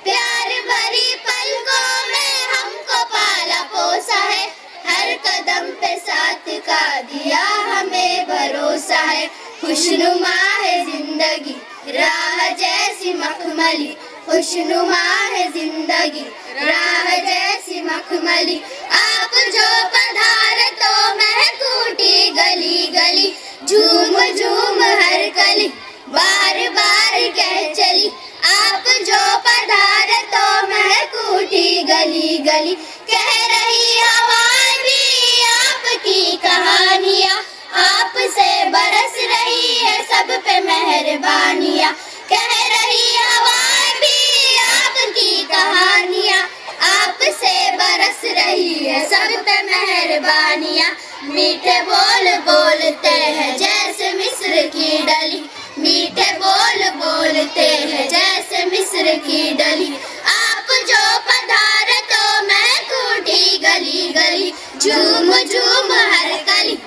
प्यार भरी पलकों में हमको पाला पोसा है, हर कदम पे साथ का दिया हमें भरोसा है। खुशनुमा है जिंदगी राह जैसी मखमली, खुशनुमा है जिंदगी राह जैसी मखमली। आप जो पधारे तो महक उठी गली गली, झूम झूम हर कली बार बार कह चली। आप जो पधारे तो महक उठी गली गली, कह रही हवाएं भी आपकी कहानियाँ, आपसे बरस रही है सब पे मेहरबानियाँ। कह रही हवाएं भी आपकी कहानियाँ, आपसे बरस रही है सब पे मेहरबानियाँ। मीठे बोल बोलते हैं जैसे मिस्र की डली, मीठे बोल बोलते हैं जैसे मिस्र की डली। आप जो पधारे तो महक उठी गली गली, झूम झूम हर कली